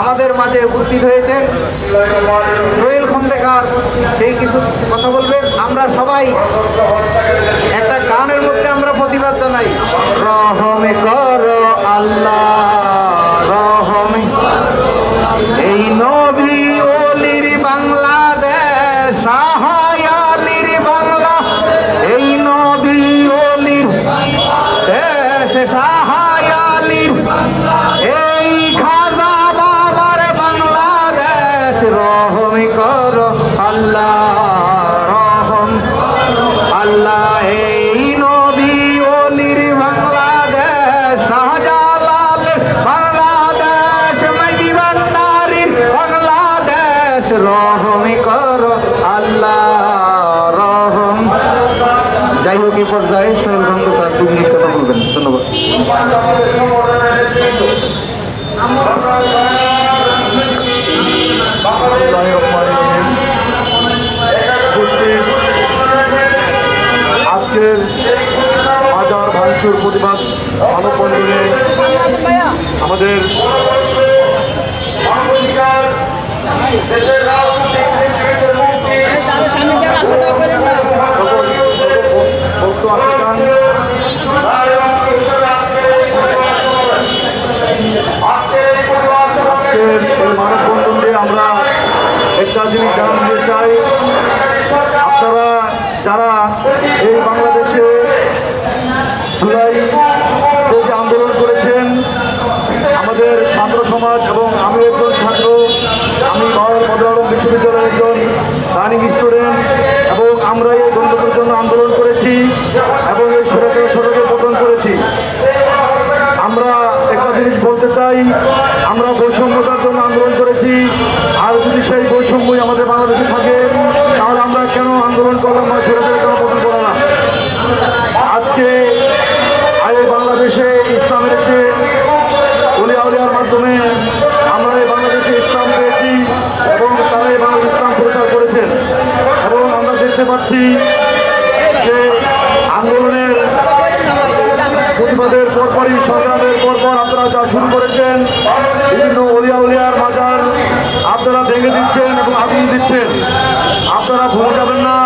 আমাদের মাঝে উপস্থিত হয়েছেন সোহেল খন্দকার, সেই কিছু কথা বলবেন। আমরা সবাই একটা গানের মধ্যে আমরা প্রতিবাদ জানাই, রহমে করো আল্লাহ রহমে, এই নবী ওলির বাংলাদেশ সাহায়ালির বাংলা, এই নবী ওলির দেশ সাহায়ালির, এই খাজা বাবার বাংলাদেশ রহমে করো আল্লাহ রহম আল্লাহ, এই নবী ওলির বাংলাদেশ শাহজালালের বাংলাদেশ মাইদি ভান্ডারীর বাংলাদেশ রহমে করো আল্লাহ রহম। যাই হোক, এই পর্যায়ে সোহেল খন্দকার 2 মিনিট কথা বলবেন। ধন্যবাদ। আজকের মাজার ভাঙচুর প্রতিবাদ মানববন্ধনে আমাদের মানববন্ধন দিয়ে আমরা একটা জিনিস জানাতে চাই, আপনারা যারা এই বাংলাদেশে জুলাই যে আন্দোলন করেছেন, আমাদের ছাত্র সমাজ এবং আমি একজন ছাত্র, আমি বাংলার মদুরালম বিশ্ববিদ্যালয়ের একজন রানিং স্টুডেন্ট, এবং আমরা এই গণতন্ত্রের জন্য আন্দোলন করেছি এবং এই সড়কে পতন করেছি। আমরা একটা জিনিস বলতে চাই, আমরা বৈষম্যতার জন্য আন্দোলন করেছি, আর যদি সেই বৈষম্যই আমাদের বাংলাদেশে থাকে তাহলে আমরা কেন আন্দোলন করলাম বা সরকারের কেন পতন করলাম? আজকে এই বাংলাদেশে ইসলামের একটি উলিয়ার মাধ্যমে আমরা এই বাংলাদেশে ইসলাম পেয়েছি এবং তারা এই বাংলাদেশ ইসলাম প্রচার করেছেন, এবং আমরা দেখতে পাচ্ছি যে আন্দোলনের প্রতিবাদের পরপরই সংগ্রামের পরপর আপনারা যা শুরু করেছেন, বিভিন্ন উলিয়ার মাজার আপনারা ভেঙে দিচ্ছেন এবং আগুন দিচ্ছেন। আপনারা ভুলে যাবেন না,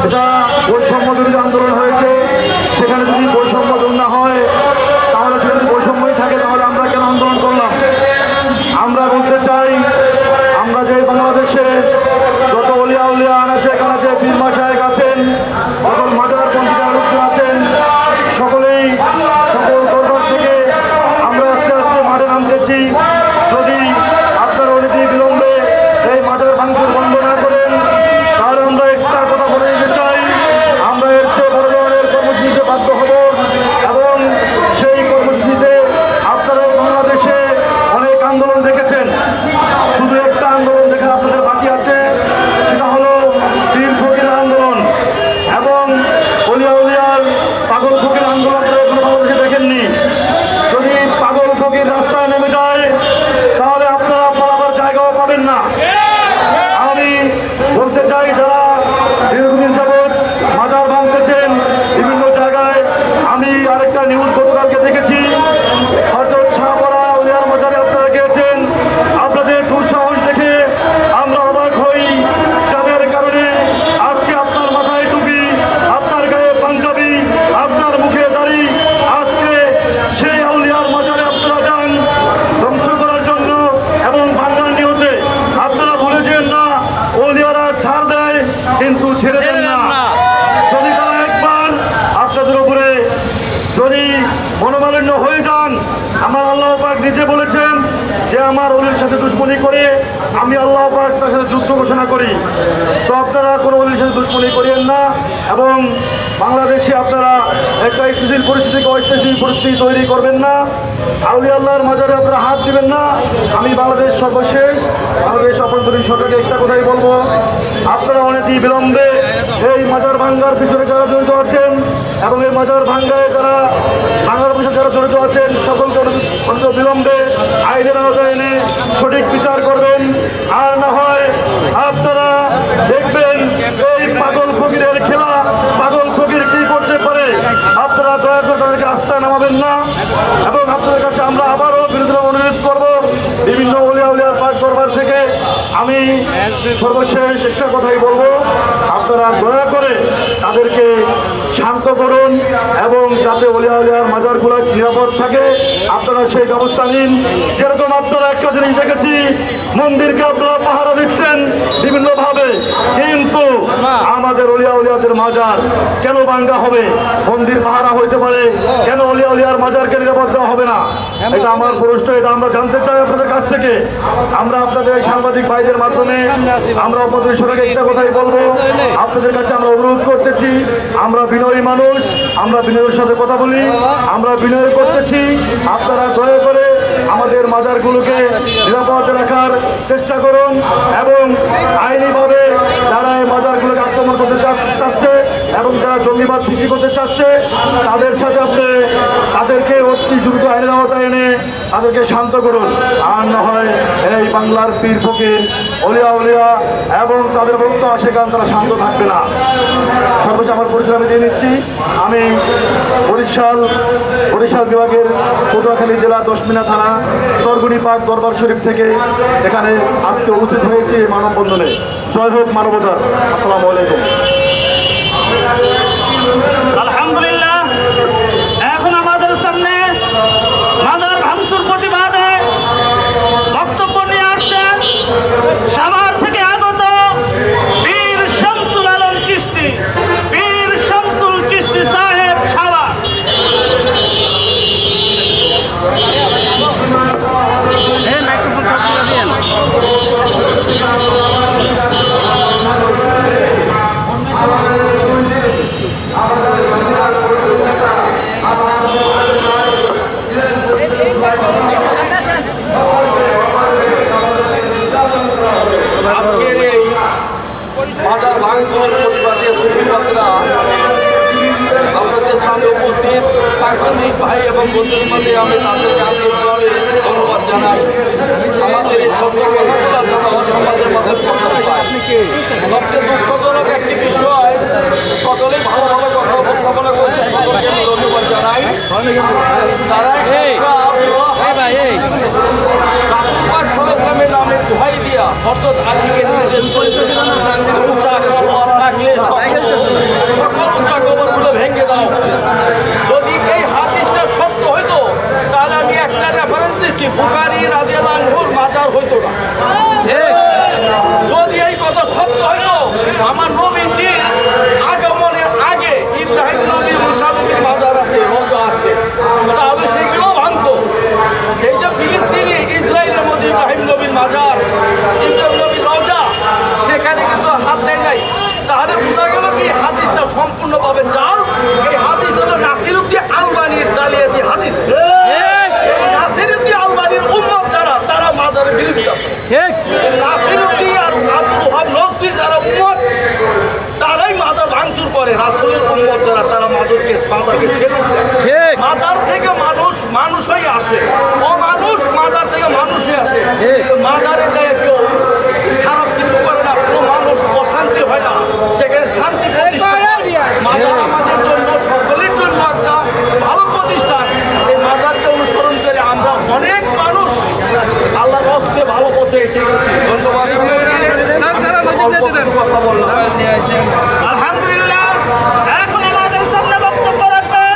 এটা বৈষম্য বিরোধী আন্দোলন হয়েছে। সেখানে যদি বৈষম্য দূর না হয়, তাহলে সেখানে বৈষম্যই থাকে, তাহলে আমরা কেন আন্দোলন করলাম? আমরা বলতে চাই, আমরা যে বাংলাদেশে যত উলিয়া আছে, এখানে যে পীর মাশায়েখ আছেন, সকল মাজার পন্থীরা লোকজন আছেন, সকলেই সকল দরবার থেকে আমরা আস্তে আস্তে মাঠে নামতেছি। যদি আপনারা অনেকেই বিলম্বে এই মাজার ভাঙচুর বন্ধ না করেন, তাহলে আমরা একটা কথা বলে দিতে চাই, আমরা এর চেয়ে বড় ধরনের কর্মসূচিতে বাধ্য হব, এবং সেই কর্মসূচিতে আপনারা বাংলাদেশে অনেক আন্দোলন দেখেছেন, শুধু একটা আন্দোলন দেখে আপনাদের বাকি আছে, সেটা হলো পীর ফকির আন্দোলন এবং উলিয়ার পাগল ফকির আন্দোলন এখনো বাংলাদেশে দেখেননি। যদি পাগল ফকির রাস্তায় নেমে যায়, তাহলে আপনারা পালাবার জায়গাও পাবেন না। আমি বলতে চাই, যারা দীর্ঘদিন যাবৎ মাজার ভাঙতেছেন বিভিন্ন জায়গায়, আমি আরেকটা নিউজ গতকালকে দেখেছি, হযরত শাহপাড়া উলিয়ার মাজারে আপনারা গিয়েছেন। আপনাদের দুঃসাহস দেখে আমরা অবাক হই, যাদের কারণে আজকে আপনার মাথায় টুপি, আপনার গায়ে পাঞ্জাবি, আপনার মুখে দাড়ি, আজকে সেই আউলিয়ার মাজারে আপনারা যান ধ্বংস করার জন্য এবং ভাঙার নিয়তে। আপনারা বলেছেন না, ওলিয়ারা ছাড় দেয় কিন্তু ছেড়ে দেন না। যদি তারা একবার আপনাদের উপরে যদি মনোমালিন্য হয়ে যান, আমার আল্লাহ পাক নিজে বলেছেন যে আমার ওলির সাথে দুশ্মনী করে আমি আল্লাহ পাক তার সাথে যুদ্ধ ঘোষণা করি। তো আপনারা কোনো ওলির সাথে দুশ্মনী করিয়েন না, এবং বাংলাদেশে আপনারা একটা স্থিতিশীল পরিস্থিতিকে অস্থিতিশীল পরিস্থিতি তৈরি করবেন না। আউলিয়া আল্লাহর মাজারে আপনারা হাত দিবেন না। আমি বাংলাদেশ সর্বশেষ বাংলাদেশ অভ্যন্তরীণ সরকারকে একটা কথাই বলবো, আপনারা অনেকই বিলম্বে এই মাজার ভাঙ্গার পিছনে যারা জড়িত আছেন এবং এই মাজার ভাঙ্গায় যারা ভাঙ্গার পিছনে যারা জড়িত আছেন, সকলকে অনেক বিলম্বে আইনের আওতায় এনে সঠিক বিচার করবেন। আর না হয় আপনারা দেখবেন এই পাগল ফকিরের খেলা, পাগল ফকির কি করতে পারে, আপনারা দয়া করে তাদেরকে আস্থায় নামাবেন না। এবং আপনাদের কাছে আমরা আবারও বিরোধীরা অনুরোধ করবো, বিভিন্ন সর্বশেষ একটা কথাই বলবো, আপনারা দয়া করে তাদেরকে শান্ত করুন এবং যাতে ওলিয়া উলিয়ার মাজারগুলো নিরাপদ থাকে আপনারা সেই ব্যবস্থা নিন। যেরকম আপনারা একটা জিনিস দেখেছি, মন্দিরকে আপনারা পাহারা দিচ্ছেন বিভিন্নভাবে, কিন্তু আমাদের ওলিয়া উলিয়াদের মাজার কেন ভাঙ্গা হবে? মন্দির পাহারা হইতে পারে, কেন ওলিয়া উলিয়ার মাজারকে নিরাপদ দেওয়া হবে না? এটা আমার প্রশ্ন, এটা আমরা জানতে চাই আপনাদের কাছ থেকে। আমরা আপনাদের এই সাংবাদিক ভাইদের মাধ্যমে আমরা আপনাদের সঙ্গে একটা কথাই বলবো, আপনাদের কাছে আমরা অনুরোধ করতেছি, আমরা বিনয়ী মানুষ, আমরা বিনয়ের সাথে কথা বলি, আমরা বিনয় করতেছি, আপনারা দয়া করে আমাদের মাজারগুলোকে নিরাপদ রাখার চেষ্টা করুন এবং আইনিভাবে যারা এই মাজারগুলোকে আক্রমণ করতে চাচ্ছে এবং যারা জঙ্গিবাদ সৃষ্টি করতে চাচ্ছে তাদের সাথে আপনি তাদেরকে অতি দ্রুত আইনের আওতায় এনে তাদেরকে শান্ত করুন। আর না হয় এই বাংলার পীর ফকির অলিয়া উলিয়া এবং তাদের ভক্ত সেখান তারা শান্ত থাকবে না। সর্বোচ্চ আমার পরিচয় আমি দিয়ে নিচ্ছি, আমি বরিশাল বিভাগের পটুয়াখালী জেলা দশমিনা থানা চরগুনি পাক দরবার শরীফ থেকে এখানে আজকে উপস্থিত হয়েছি এই মানববন্ধনে। জয় হোক মানবতা। আসসালামু আলাইকুম। আলহামদুলিল্লাহ, এখন আমাদের সামনে মাজার ভাঙচুর প্রতিবাদে বক্তব্য নিয়ে আসছেন সাভার থেকে আগত পীর শামসুল আলম চিশতি, পীর শামসুল চিশতি সাহেব সাভার। আজকের এই মাজার ভাঙচুর প্রতিবাদী সুবিধাটা আপনাদের সামনে উপস্থিত সাংবাদিক ভাই এবং বন্ধুর মধ্যে আমি তাদেরকে আন্তরিকভাবে ধন্যবাদ জানাই। আমাদের এই সবথেকে সমাজের মধ্যে সবচেয়ে দুঃখজনক একটি বিষয়, সকলেই ভালোভাবে কথা উপস্থাপনা করছে, সকলকে আমি ধন্যবাদ জানাই। তারা রাসূলুল্লাহ সাল্লাল্লাহু আলাইহি নামে দোহাই দিয়া অর্থাৎ আজকে নির্দেশ করেছে উঁচা কবর রাখলে সকল উঁচা কবরগুলো ভেঙে দাও। যদি এই হাদিসটা সত্য হইতো তাহলে আমি একটা রেফারেন্স দিচ্ছি, বুখারী রাদিয়াল্লাহু আনহুর মাজার হইতো না। যদি এই কথা সত্য হইতো আমার নবীজির আগমনের আগে ইব্রাহিম নবী, মুসা নবীর মাজার আছে, রওজা আছে, তাহলে সেগুলোও ভাঙতো। সেই যে ফিলিস্তিনি ইসরায়েলের মধ্যে ইব্রাহিম নবীর মাজার, ইব্রাহিম নবীর রওজা, সেখানে কিন্তু হাত দেয় নাই। তাহলে বোঝা গেল কি হাদিসটা সম্পূর্ণভাবে জাল। এই হাদিস হলো নাসিরউদ্দিন আলবানীর জালিয়াতি হাদিস। নাসিরউদ্দিন আলবানীর উম্মত যারা, তারা মাজারের বিরোধিতা করে। নাসিরউদ্দিন আর আব্দুল ওহাব নজরী যারা উম্মত, তারাই মাজার ভাঙচুর করে। রাসূলের উম্মত যারা, তারা মাজারকে সেলুট দেয়। মাজার থেকে মানুষ হয়ে আসে, অমানুষ মাজার থেকে মানুষ হয়ে আসে। মাজারে যায় কেউ খারাপ কিছু করে না, কোনো মানুষ অশান্তি হয় না, সেখানে শান্তি প্রতিষ্ঠা হয়। মাজার আমাদের জন্য, সকলের জন্য একটা ভালো প্রতিষ্ঠান। এই মাজারকে অনুসরণ করে আমরা অনেক মানুষ আল্লাহর হস্তে ভালো পথে এসে গেছি। ধন্যবাদ। কথা বললাম। আলহামদুলিল্লাহ, এখন আমাদের সামনে বক্তব্য রাখবেন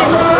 আলামিন।